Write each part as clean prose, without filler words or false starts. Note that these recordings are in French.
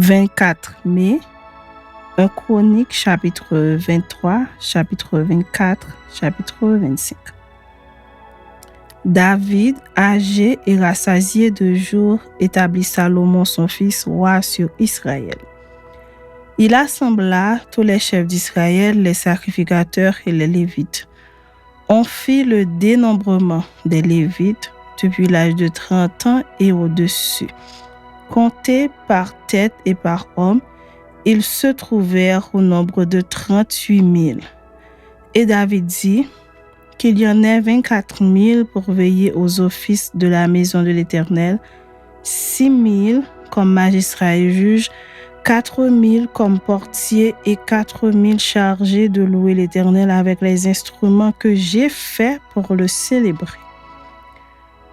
24 mai, 1 Chronique, chapitre 23, chapitre 24, chapitre 25. David, âgé et rassasié de jours, établit Salomon son fils roi sur Israël. Il assembla tous les chefs d'Israël, les sacrificateurs et les Lévites. On fit le dénombrement des Lévites depuis l'âge de 30 ans et au-dessus. Comptés par tête et par homme, ils se trouvèrent au nombre de 38 000. Et David dit qu'il y en ait 24 000 pour veiller aux offices de la maison de l'Éternel, 6 000 comme magistrats et juges, 4 000 comme portiers et 4 000 chargés de louer l'Éternel avec les instruments que j'ai faits pour le célébrer.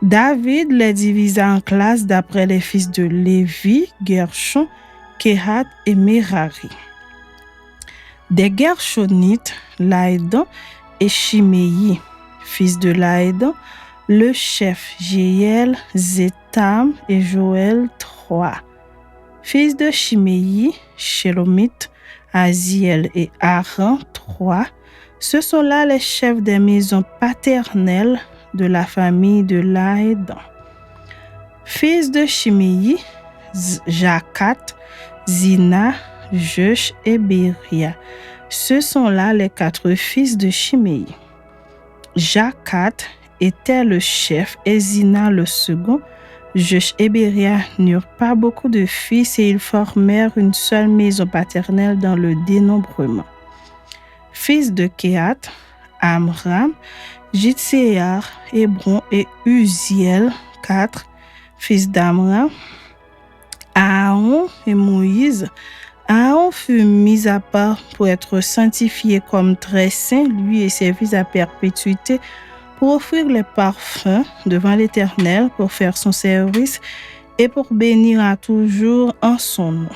David les divisa en classes d'après les fils de Lévi, Gershon, Kehat et Merari. Des Gershonites, Laïdan et Shimei, fils de Laïdan, le chef Jéhiel, Zétam et Joël, 3. Fils de Shimei, Shélomite, Aziel et Aaron, 3. Ce sont là les chefs des maisons paternelles de la famille de Laïdan. Fils de Shimei, Jacat, Zina, Jeush et Béria. Ce sont là les 4 fils de Shimei. Jacat était le chef et Zina le second. Jeush et Béria n'eurent pas beaucoup de fils et ils formèrent une seule maison paternelle dans le dénombrement. Fils de Kehat, Amram, Jitséar, Hébron et Uziel, 4. Fils d'Amram, Aaron et Moïse. Aaron fut mis à part pour être sanctifié comme très saint, lui et ses fils à perpétuité, pour offrir les parfums devant l'Éternel, pour faire son service et pour bénir à toujours en son nom.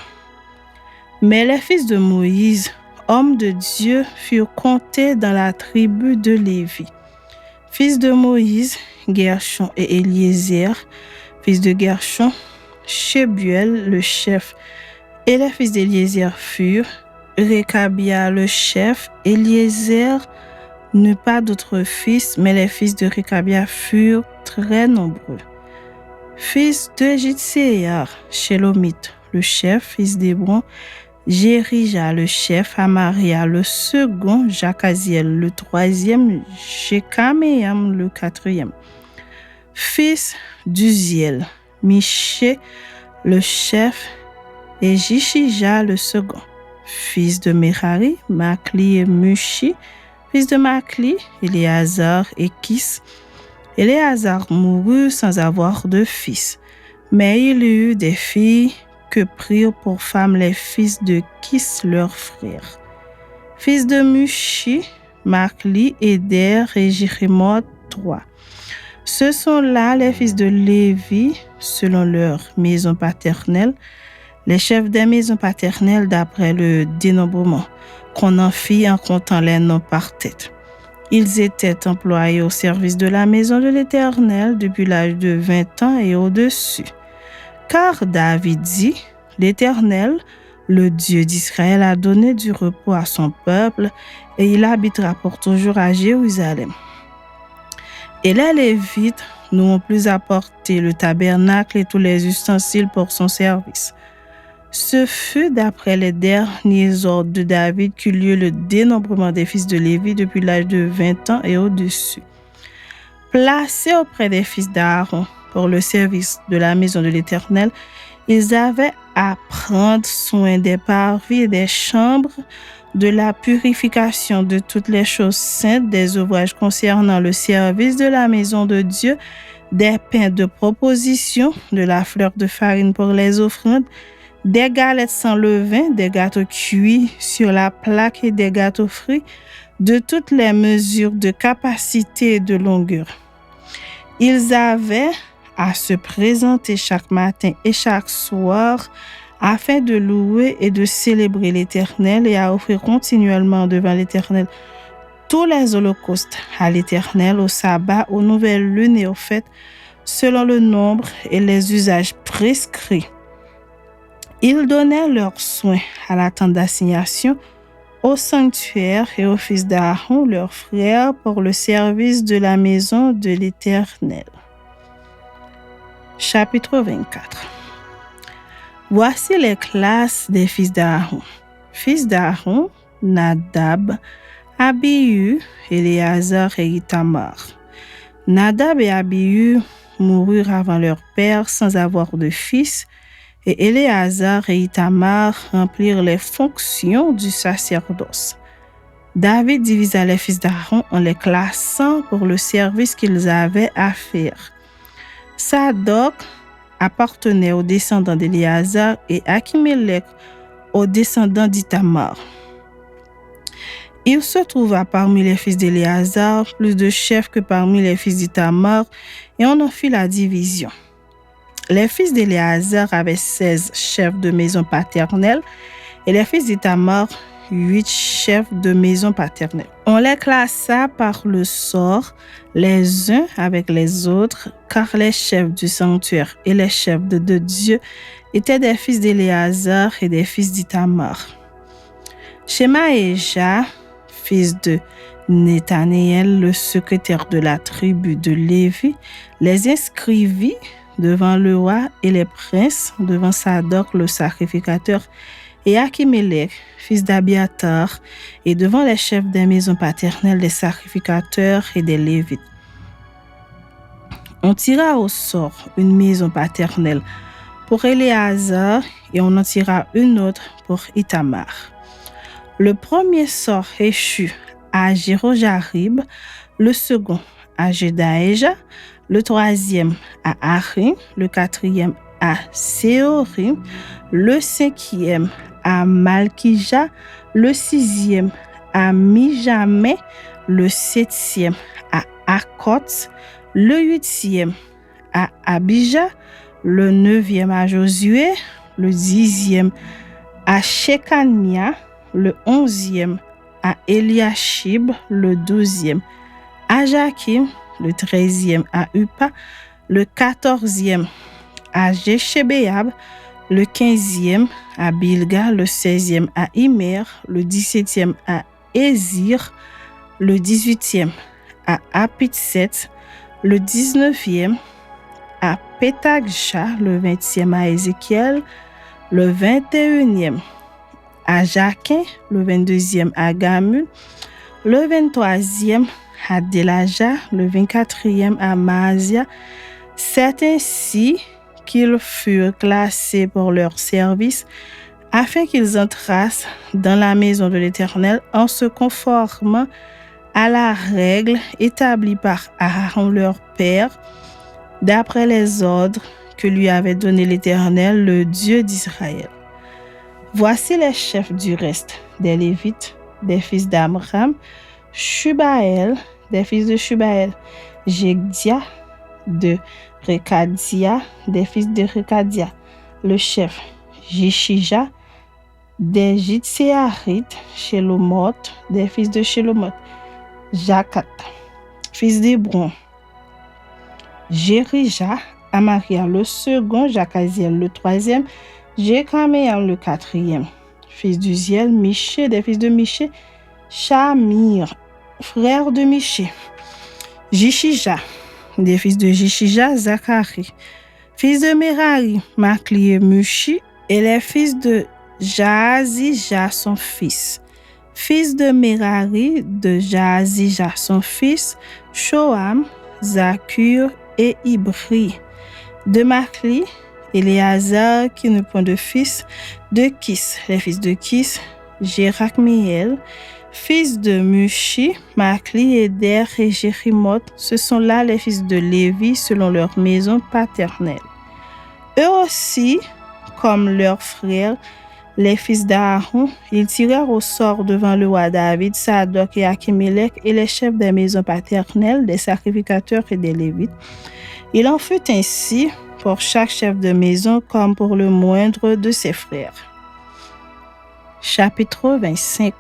Mais les fils de Moïse, hommes de Dieu, furent comptés dans la tribu de Lévi. Fils de Moïse, Gershon et Éliézer. Fils de Gershon, Shebuel, le chef, et les fils d'Éliézer furent Récabia, le chef. Éliézer n'eut pas d'autres fils, mais les fils de Récabia furent très nombreux. Fils de Jitséar, Shélomite, le chef. Fils d'Hébron, Jérija, le chef. Amaria, le second. Jacaziel, le 3e. Jécaméam, le 4e. Fils d'Uziel, Miché, le chef, et Jishija, le second. Fils de Merari, Makli et Mushi. Fils de Makli, Éléazar et Kis. Éléazar mourut sans avoir de fils, mais il eut des filles que prirent pour femmes les fils de Kis, leur frère. Fils de Mushi, Makli, Éder et Jérémoth, 3. Ce sont là les fils de Lévi, selon leur maison paternelle, les chefs des maisons paternelles d'après le dénombrement, qu'on en fit en comptant les noms par tête. Ils étaient employés au service de la maison de l'Éternel depuis l'âge de 20 ans et au-dessus. Car David dit, l'Éternel, le Dieu d'Israël, a donné du repos à son peuple et il habitera pour toujours à Jérusalem. Et les Lévites n'ont plus apporté le tabernacle et tous les ustensiles pour son service. Ce fut d'après les derniers ordres de David qu'eut lieu le dénombrement des fils de Lévi depuis l'âge de 20 ans et au-dessus. Placés auprès des fils d'Aaron pour le service de la maison de l'Éternel, ils avaient à prendre soin des parvis et des chambres, de la purification de toutes les choses saintes, des ouvrages concernant le service de la maison de Dieu, des pains de proposition, de la fleur de farine pour les offrandes, des galettes sans levain, des gâteaux cuits sur la plaque et des gâteaux frits, de toutes les mesures de capacité et de longueur. Ils avaient à se présenter chaque matin et chaque soir afin de louer et de célébrer l'Éternel et à offrir continuellement devant l'Éternel tous les holocaustes à l'Éternel, au sabbat, aux nouvelles lunes et aux fêtes, selon le nombre et les usages prescrits. Ils donnaient leurs soins à la tente d'assignation, au sanctuaire et aux fils d'Aaron, leurs frères, pour le service de la maison de l'Éternel. Chapitre 24. Voici les classes des fils d'Aaron. Fils d'Aaron, Nadab, Abihu, Éléazar et Ithamar. Nadab et Abihu moururent avant leur père sans avoir de fils, et Éléazar et Ithamar remplirent les fonctions du sacerdoce. David divisa les fils d'Aaron en les classant pour le service qu'ils avaient à faire. Sadoc appartenait aux descendants d'Éléazar et Achimélec aux descendants d'Ithamar. Il se trouva parmi les fils d'Éléazar plus de chefs que parmi les fils d'Ithamar, et on en fit la division. Les fils d'Éléazar avaient 16 chefs de maison paternelle et les fils d'Ithamar 8 chefs de maison paternelle. On les classa par le sort, les uns avec les autres, car les chefs du sanctuaire et les chefs de Dieu étaient des fils d'Éléazar et des fils d'Ithamar. Shemaéja, fils de Nethanéel, le secrétaire de la tribu de Lévi, les inscrivit devant le roi et les princes, devant Sadoc le sacrificateur, et Achimélec, fils d'Abiatar, et devant les chefs des maisons paternelles des sacrificateurs et des Lévites. On tira au sort une maison paternelle pour Éléazar et on en tira une autre pour Ithamar. Le premier sort échut à Jérojarib, le second à Jedaéja, le troisième à Harim, le quatrième à Séorim, le cinquième à Malkija, le sixième à Mijamé, le septième à Akot, le huitième à Abija, le neuvième à Josué, le dixième à Shekania, le onzième à Eliashib, le douzième à Jakim, le treizième à Upa, le quatorzième à Jéchébéab, le quinzième à Bilga, le seizième à Immer, le dix-septième à Ézir, le dix-huitième à Apitset, le dix-neuvième à Pétagsha, le vingtième à Ézéchiel, le vingt-et-unième à Jaquin, le vingt-deuxième à Gamul, le vingt-troisième à Delaja, le vingt-quatrième à Maasia. C'est ainsi qu'ils furent classés pour leur service, afin qu'ils entrassent dans la maison de l'Éternel en se conformant à la règle établie par Aaron leur père, d'après les ordres que lui avait donnés l'Éternel, le Dieu d'Israël. Voici les chefs du reste des Lévites, des fils d'Amram: Shubaël, des fils de Shubaël, Jegdia de Rekadia, des fils de Rekadia, le chef Jishija, des Jitséarites, Shelomot, des fils de Shelomot, Jakat, fils d'Hébron, Jérija, Amaria le second, Jakaziel le troisième, Jékaméam le quatrième, fils d'Uziel, Miché, des fils de Miché, Shamir, frère de Miché, Jishija, des fils de Jishija, Zacharie, fils de Merari, Makli et Mushi, et les fils de Jaazija, son fils. Fils de Merari, de Jaazija, son fils, Shoam, Zakur et Ibri. De Makli, Éléazar, qui ne point de fils, de Kis, les fils de Kis, Jérakmiel, fils de Mushi, Makli, Eder et Jérimoth. Ce sont là les fils de Lévi selon leur maison paternelle. Eux aussi, comme leurs frères, les fils d'Aaron, ils tirèrent au sort devant le roi David, Sadoc et Achimélec et les chefs des maisons paternelles, des sacrificateurs et des Lévites. Il en fut ainsi pour chaque chef de maison comme pour le moindre de ses frères. Chapitre 25.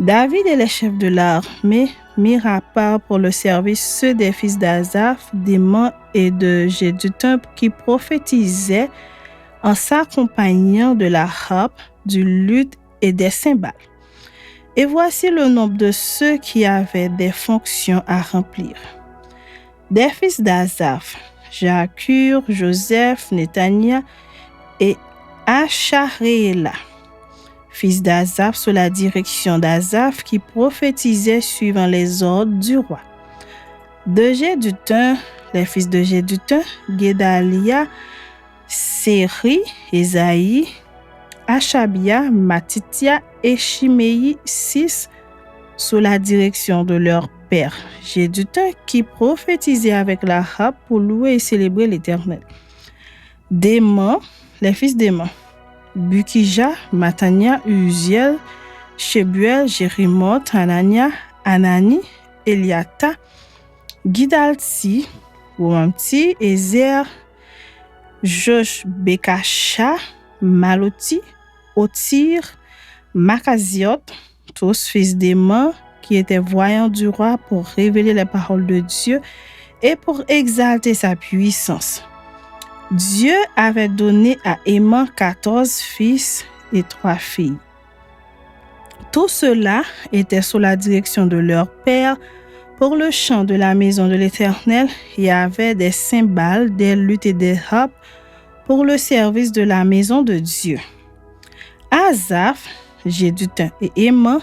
David et les chefs de l'armée mirent à part pour le service ceux des fils d'Asaph, d'Héman et de Jéduthun qui prophétisaient en s'accompagnant de la harpe, du luth et des cymbales. Et voici le nombre de ceux qui avaient des fonctions à remplir. Des fils d'Asaph, Jacur, Joseph, Netania et Acharéla, fils d'Asaph sous la direction d'Asaph qui prophétisait suivant les ordres du roi. De Géduthun, les fils de Géduthun, Guédalia, Séri, Ésaïe, Achabia, Matitia et Chiméi, 6, sous la direction de leur père Géduthun qui prophétisait avec la harpe pour louer et célébrer l'Éternel. Déman, les fils d'Éman, Bukija, Matania, Uziel, Shebuel, Jérémoth, Hanania, Anani, Eliata, Gidalti, Ouamti, Ezer, Josh, Bekasha, Maloti, Otir, Makaziot, tous fils d'Éman qui étaient voyants du roi pour révéler les paroles de Dieu et pour exalter sa puissance. Dieu avait donné à Éman 14 fils et 3 filles. Tout cela était sous la direction de leur père pour le chant de la maison de l'Éternel. Il y avait des cymbales, des luths et des harpes pour le service de la maison de Dieu. Asaph, Géduthun et Éman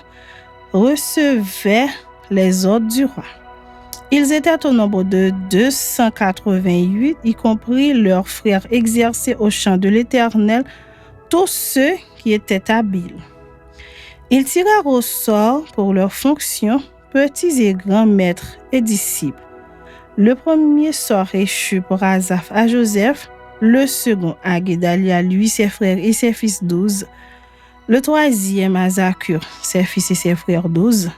recevaient les ordres du roi. Ils étaient au nombre de 288, y compris leurs frères exercés au chant de l'Éternel, tous ceux qui étaient habiles. Ils tirèrent au sort pour leurs fonctions, petits et grands maîtres et disciples. Le premier sort échut pour Asaph à Joseph, le second à Guédalia, lui, ses frères et ses fils 12. Le troisième à Zakur, ses fils et ses frères 12.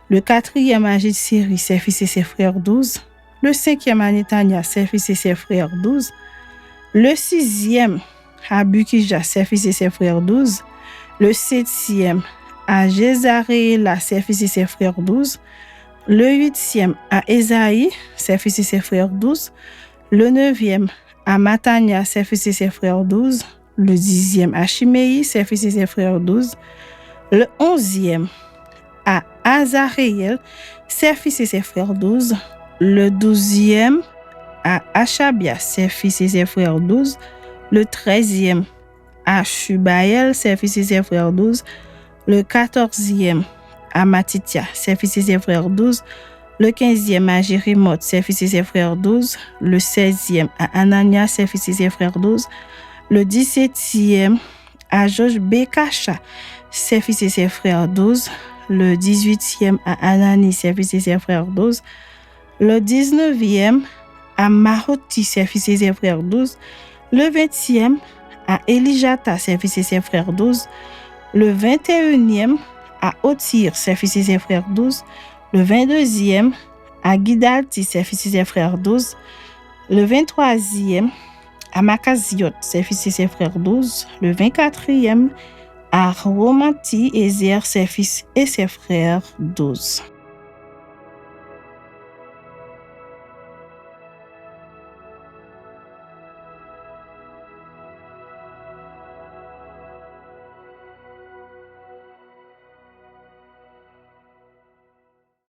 Le quatrième à Jitsiri, ses fils et ses frères 12. Le cinquième à Netania, ses fils et ses frères 12. Le sixième à Bukija, ses fils et ses frères 12. Le septième à Jézaréla, ses fils et ses frères 12. Le huitième à Ésaïe, ses fils et ses frères 12. Le neuvième à Matania, ses fils et ses frères 12. Le 10e à Chiméi, ses fils et ses frères 12. Le 11e à Azaréel, ses fils et ses frères 12. Le 12e à Achabia, ses fils et ses frères 12. Le 13e à Shubaël, ses fils et ses frères 12. Le 14e à Matitia, ses fils et ses frères 12. Le 15e à Jérémoth, ses fils et ses frères 12. Le 16e à Anania, ses fils et ses frères 12. Le 17e à Josh Bekasha, ses fils et ses frères 12. Le 18e à Anani, ses fils et ses frères 12. Le 19e à Mahoti, ses fils et ses frères 12. Le 20e à Elijata, ses fils et ses frères 12. Le 21e à Otir, ses fils et ses frères 12. Le 22e à Gidalti, ses fils et ses frères 12. Le 23e à Makaziot, ses fils et ses frères 12. Le 24e à Romati, Ezer, ses fils et ses frères 12.